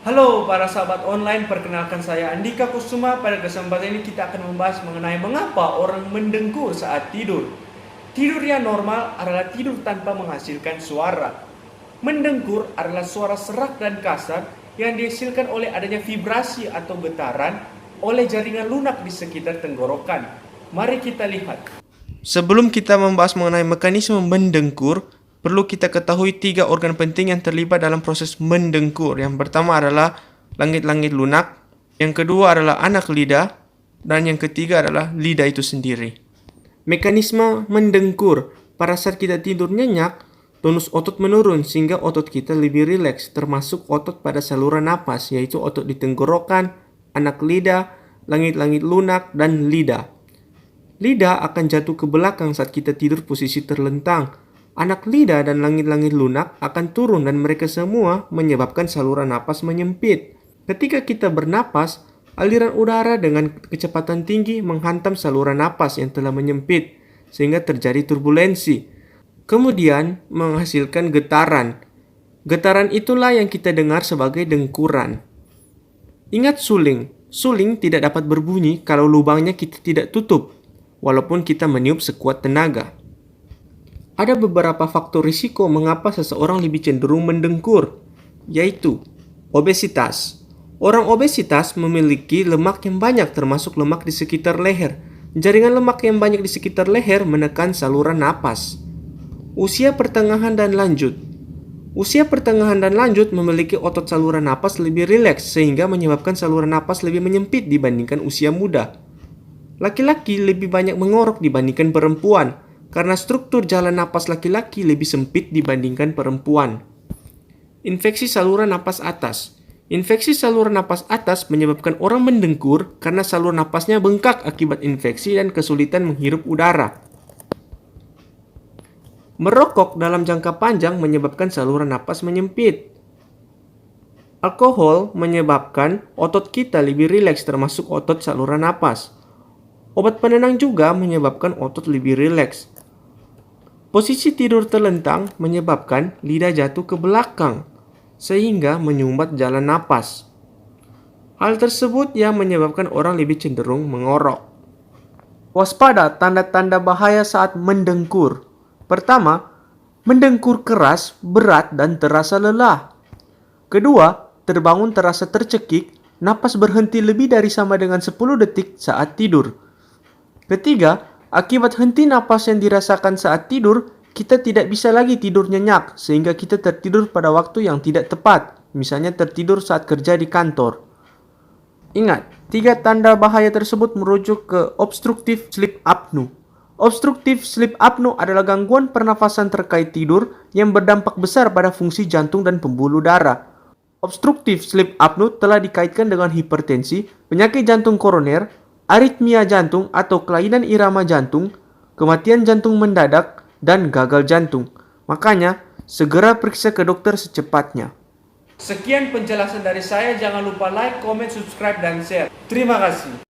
Halo para sahabat online, perkenalkan saya Andika Kusuma. Pada kesempatan ini kita akan membahas mengenai mengapa orang mendengkur saat tidur. Tidur yang normal adalah tidur tanpa menghasilkan suara. Mendengkur adalah suara serak dan kasar yang dihasilkan oleh adanya vibrasi atau getaran oleh jaringan lunak di sekitar tenggorokan. Mari kita lihat. Sebelum kita membahas mengenai mekanisme mendengkur, perlu kita ketahui 3 organ penting yang terlibat dalam proses mendengkur. Yang pertama adalah langit-langit lunak, yang kedua adalah anak lidah, dan yang ketiga adalah lidah itu sendiri. Mekanisme mendengkur, pada saat kita tidur nyenyak, tonus otot menurun sehingga otot kita lebih rileks, termasuk otot pada saluran napas, yaitu otot di tenggorokan, anak lidah, langit-langit lunak, dan lidah. Lidah akan jatuh ke belakang saat kita tidur posisi terlentang. Anak lidah dan langit-langit lunak akan turun dan mereka semua menyebabkan saluran napas menyempit. Ketika kita bernapas, aliran udara dengan kecepatan tinggi menghantam saluran napas yang telah menyempit sehingga terjadi turbulensi. Kemudian menghasilkan getaran. Getaran itulah yang kita dengar sebagai dengkuran. Ingat suling. Suling tidak dapat berbunyi kalau lubangnya kita tidak tutup, walaupun kita meniup sekuat tenaga. Ada beberapa faktor risiko mengapa seseorang lebih cenderung mendengkur, yaitu obesitas. Orang obesitas memiliki lemak yang banyak termasuk lemak di sekitar leher. Jaringan lemak yang banyak di sekitar leher menekan saluran napas. Usia pertengahan dan lanjut. Usia pertengahan dan lanjut memiliki otot saluran napas lebih rileks sehingga menyebabkan saluran napas lebih menyempit dibandingkan usia muda. Laki-laki lebih banyak mengorok dibandingkan perempuan, karena struktur jalan napas laki-laki lebih sempit dibandingkan perempuan. Infeksi saluran napas atas. Infeksi saluran napas atas menyebabkan orang mendengkur karena saluran napasnya bengkak akibat infeksi dan kesulitan menghirup udara. Merokok dalam jangka panjang menyebabkan saluran napas menyempit. Alkohol menyebabkan otot kita lebih rileks termasuk otot saluran napas. Obat penenang juga menyebabkan otot lebih rileks. Posisi tidur terlentang menyebabkan lidah jatuh ke belakang, sehingga menyumbat jalan napas. Hal tersebut yang menyebabkan orang lebih cenderung mengorok. Waspada tanda-tanda bahaya saat mendengkur. Pertama, mendengkur keras, berat, dan terasa lelah. Kedua, terbangun terasa tercekik, napas berhenti lebih dari sama dengan 10 detik saat tidur. Ketiga, akibat henti napas yang dirasakan saat tidur, kita tidak bisa lagi tidur nyenyak sehingga kita tertidur pada waktu yang tidak tepat, misalnya tertidur saat kerja di kantor. Ingat, 3 tanda bahaya tersebut merujuk ke obstructive sleep apnea. Obstructive sleep apnea adalah gangguan pernafasan terkait tidur yang berdampak besar pada fungsi jantung dan pembuluh darah. Obstructive sleep apnea telah dikaitkan dengan hipertensi, penyakit jantung koroner, aritmia jantung atau kelainan irama jantung, kematian jantung mendadak, dan gagal jantung. Makanya, segera periksa ke dokter secepatnya. Sekian penjelasan dari saya. Jangan lupa like, comment, subscribe, dan share. Terima kasih.